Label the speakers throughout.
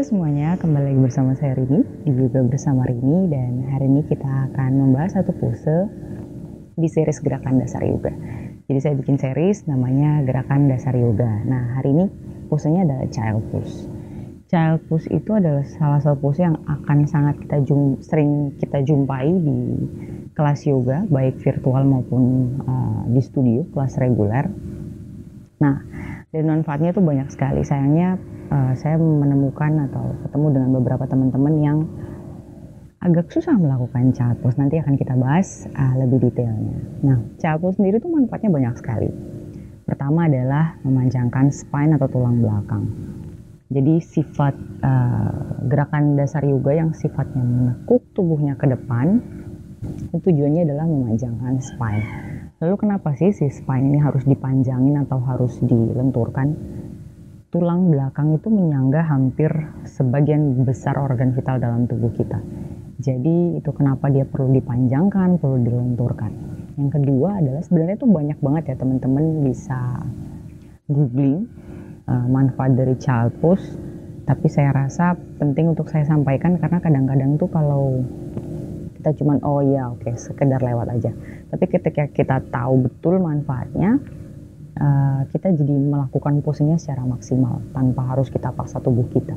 Speaker 1: semuanya, kembali lagi bersama saya Rini, juga bersama Rini, dan hari ini kita akan membahas satu pose di series Gerakan Dasar Yoga. Jadi saya bikin series namanya Gerakan Dasar Yoga. Nah, hari ini posenya adalah Child Pose. Child Pose itu adalah salah satu pose yang akan sangat sering kita jumpai di kelas yoga, baik virtual maupun di studio, kelas reguler. Nah, dan manfaatnya itu banyak sekali. Sayangnya saya menemukan atau ketemu dengan beberapa teman-teman yang agak susah melakukan child pose. Nanti akan kita bahas lebih detailnya. Nah, child pose sendiri tuh manfaatnya banyak sekali. Pertama adalah memanjangkan spine atau tulang belakang. Jadi sifat gerakan dasar yoga yang sifatnya menekuk tubuhnya ke depan, itu tujuannya adalah memanjangkan spine. Lalu kenapa sih si spine ini harus dipanjangin atau harus dilenturkan? Tulang belakang itu menyangga hampir sebagian besar organ vital dalam tubuh kita. Jadi itu kenapa dia perlu dipanjangkan, perlu dilenturkan. Yang kedua adalah sebenarnya itu banyak banget ya teman-teman bisa googling manfaat dari child pose. Tapi saya rasa penting untuk saya sampaikan karena kadang-kadang tuh kalau kita cuman sekedar lewat aja. Tapi ketika kita tahu betul manfaatnya, kita jadi melakukan posenya secara maksimal tanpa harus kita paksa tubuh kita.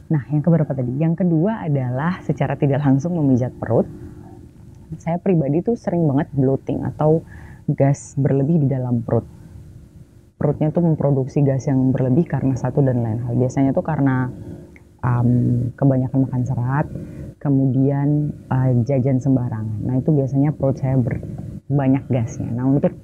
Speaker 1: Nah, yang keberapa tadi? Yang kedua adalah secara tidak langsung memijat perut. Saya pribadi tuh sering banget bloating atau gas berlebih di dalam perut. Perutnya tuh memproduksi gas yang berlebih karena satu dan lain hal. Biasanya tuh karena kebanyakan makan serat, kemudian jajan sembarangan. Nah, itu biasanya perut saya banyak gasnya. Nah, untuk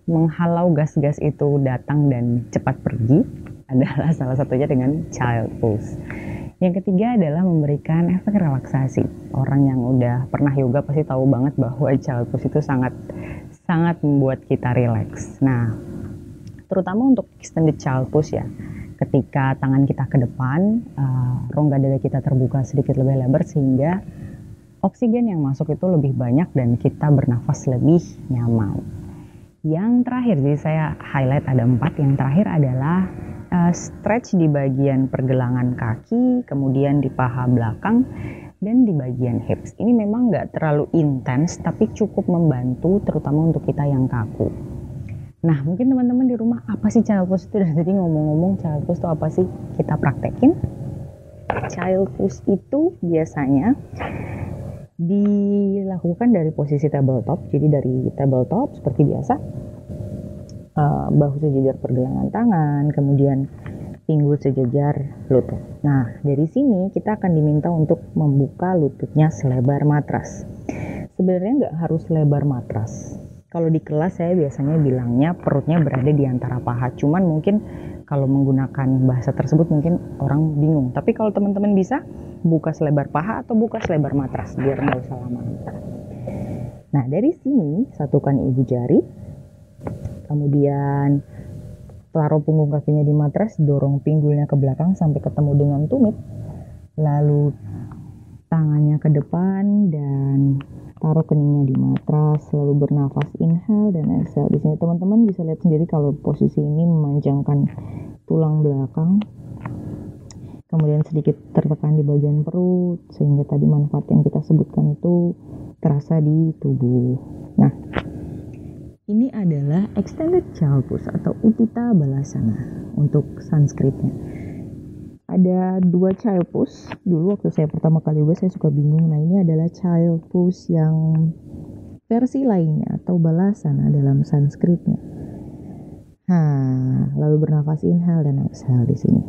Speaker 1: menghalau gas-gas itu datang dan cepat pergi adalah salah satunya dengan child pose. Yang ketiga adalah memberikan efek relaksasi. Orang yang udah pernah yoga pasti tahu banget bahwa child pose itu sangat membuat kita rileks. Nah, terutama untuk extended child pose ya. Ketika tangan kita ke depan, rongga dada kita terbuka sedikit lebih lebar sehingga oksigen yang masuk itu lebih banyak dan kita bernafas lebih nyaman. Yang terakhir, jadi saya highlight ada 4. Yang terakhir adalah stretch di bagian pergelangan kaki, kemudian di paha belakang, dan di bagian hips. Ini memang nggak terlalu intens, tapi cukup membantu terutama untuk kita yang kaku. Nah, mungkin teman-teman di rumah, apa sih child pose itu? Dan tadi ngomong-ngomong child pose itu apa sih? Kita praktekin. Child pose itu biasanya dilakukan dari posisi tabletop. Jadi dari tabletop seperti biasa, bahu sejajar pergelangan tangan, kemudian pinggul sejajar lutut. Nah, dari sini kita akan diminta untuk membuka lututnya selebar matras. Sebenarnya nggak harus selebar matras. Kalau di kelas saya biasanya bilangnya perutnya berada di antara paha. Cuman mungkin kalau menggunakan bahasa tersebut mungkin orang bingung. Tapi kalau teman-teman bisa buka selebar paha atau buka selebar matras biar nggak usah lama. Nah, dari sini satukan ibu jari, kemudian taruh punggung kakinya di matras, dorong pinggulnya ke belakang sampai ketemu dengan tumit, lalu tangannya ke depan dan taruh keningnya di matras, lalu bernafas inhale dan exhale. Di sini teman-teman bisa lihat sendiri kalau posisi ini memanjangkan tulang belakang. Kemudian sedikit tertekan di bagian perut sehingga tadi manfaat yang kita sebutkan itu terasa di tubuh. Nah, ini adalah extended child pose atau Utthita Balasana untuk Sanskritnya. Ada 2 child pose. Dulu waktu saya pertama kali yoga saya suka bingung. Nah, ini adalah child pose yang versi lainnya atau Balasana dalam Sanskritnya. Nah, lalu bernafas inhale dan exhale di sini.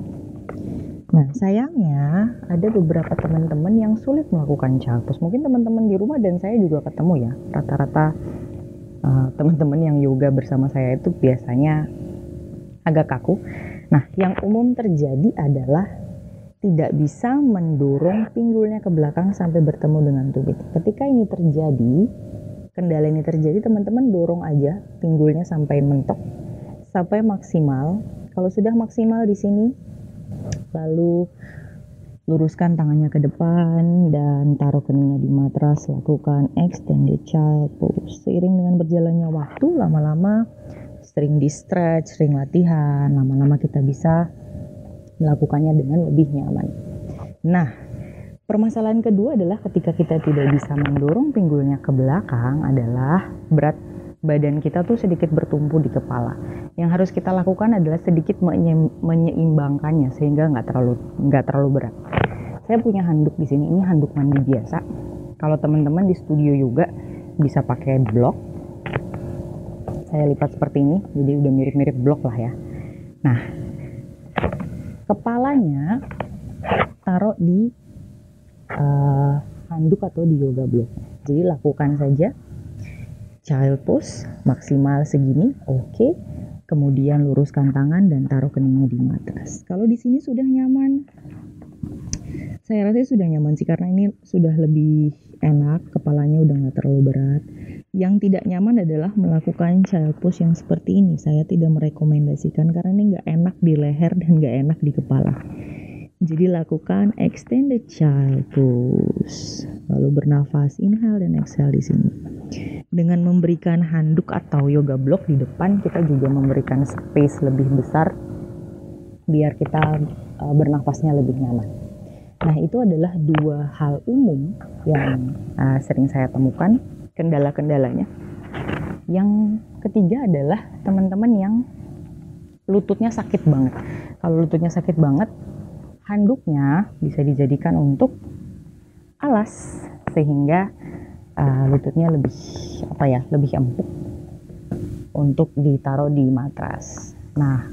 Speaker 1: Nah, sayangnya ada beberapa teman-teman yang sulit melakukan child pose. Mungkin teman-teman di rumah dan saya juga ketemu ya. Rata-rata teman-teman yang yoga bersama saya itu biasanya agak kaku. Nah, yang umum terjadi adalah tidak bisa mendorong pinggulnya ke belakang sampai bertemu dengan tumit. Ketika ini terjadi, kendala ini terjadi, teman-teman dorong aja pinggulnya sampai mentok, sampai maksimal. Kalau sudah maksimal di sini, lalu luruskan tangannya ke depan dan taruh keningnya di matras, lakukan extended child pose. Seiring dengan berjalannya waktu, lama-lama sering di stretch, sering latihan, lama-lama kita bisa melakukannya dengan lebih nyaman. Nah, permasalahan kedua adalah ketika kita tidak bisa mendorong pinggulnya ke belakang adalah berat badan kita tuh sedikit bertumpu di kepala. Yang harus kita lakukan adalah sedikit menyeimbangkannya sehingga nggak terlalu berat. Saya punya handuk di sini, ini handuk mandi biasa. Kalau teman-teman di studio yoga bisa pakai blok. Saya lipat seperti ini, jadi udah mirip-mirip blok lah ya. Nah, kepalanya taruh di handuk atau di yoga block. Jadi lakukan saja child pose maksimal segini, oke. Kemudian luruskan tangan dan taruh keningnya di matras. Kalau di sini sudah nyaman, saya rasa sudah nyaman sih karena ini sudah lebih enak, kepalanya udah nggak terlalu berat. Yang tidak nyaman adalah melakukan child pose yang seperti ini. Saya tidak merekomendasikan karena ini nggak enak di leher dan nggak enak di kepala. Jadi lakukan extended child pose. Lalu bernafas, inhale dan exhale di sini. Dengan memberikan handuk atau yoga block di depan, kita juga memberikan space lebih besar biar kita bernafasnya lebih nyaman. Nah, itu adalah dua hal umum yang sering saya temukan kendala-kendalanya. Yang ketiga adalah teman-teman yang lututnya sakit banget. Kalau lututnya sakit banget, handuknya bisa dijadikan untuk alas sehingga lututnya lebih empuk untuk ditaruh di matras. Nah,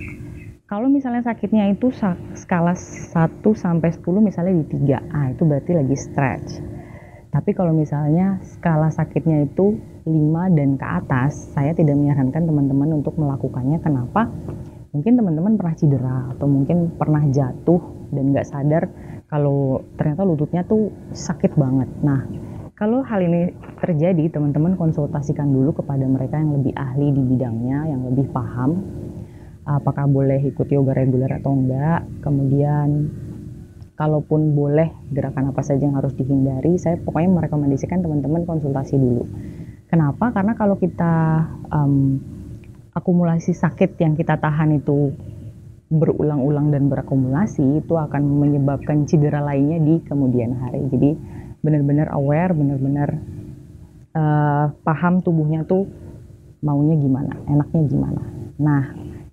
Speaker 1: kalau misalnya sakitnya itu skala 1 sampai 10 misalnya di 3, itu berarti lagi stretch. Tapi kalau misalnya skala sakitnya itu 5 dan ke atas, saya tidak menyarankan teman-teman untuk melakukannya. Kenapa? Mungkin teman-teman pernah cedera atau mungkin pernah jatuh dan nggak sadar kalau ternyata lututnya tuh sakit banget. Nah, kalau hal ini terjadi, teman-teman konsultasikan dulu kepada mereka yang lebih ahli di bidangnya, yang lebih paham apakah boleh ikut yoga reguler atau enggak. Kemudian kalaupun boleh, gerakan apa saja yang harus dihindari. Saya pokoknya merekomendasikan teman-teman konsultasi dulu. Kenapa? Karena kalau kita akumulasi sakit yang kita tahan itu berulang-ulang dan berakumulasi, itu akan menyebabkan cedera lainnya di kemudian hari. Jadi benar-benar aware, benar-benar paham tubuhnya tuh maunya gimana, enaknya gimana. Nah,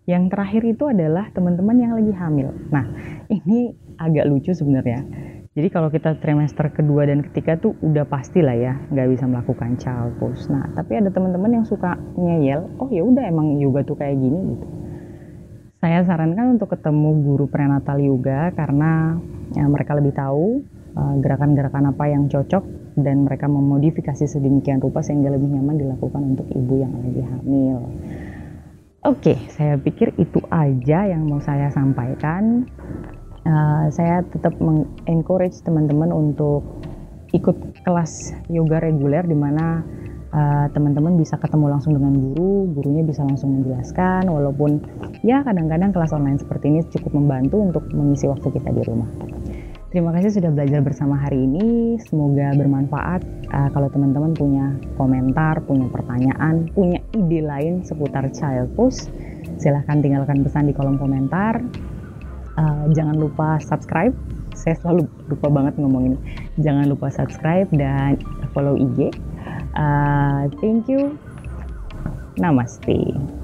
Speaker 1: yang terakhir itu adalah teman-teman yang lagi hamil. Nah, ini agak lucu sebenarnya. Jadi kalau kita trimester kedua dan ketiga tuh udah pastilah ya nggak bisa melakukan child pose. Nah, tapi ada teman-teman yang suka ngeyel, oh ya udah emang yoga tuh kayak gini gitu. Saya sarankan untuk ketemu guru prenatal yoga karena mereka lebih tahu gerakan-gerakan apa yang cocok dan mereka memodifikasi sedemikian rupa sehingga lebih nyaman dilakukan untuk ibu yang lagi hamil. Oke, saya pikir itu aja yang mau saya sampaikan. Saya tetap encourage teman-teman untuk ikut kelas yoga reguler di mana teman-teman bisa ketemu langsung dengan gurunya bisa langsung menjelaskan, walaupun ya kadang-kadang kelas online seperti ini cukup membantu untuk mengisi waktu kita di rumah. Terima kasih sudah belajar bersama hari ini, semoga bermanfaat. Kalau teman-teman punya komentar, punya pertanyaan, punya ide lain seputar child pose, silahkan tinggalkan pesan di kolom komentar. Jangan lupa subscribe, saya selalu lupa banget ngomong ini. Jangan lupa subscribe dan follow IG. Thank you. Namaste.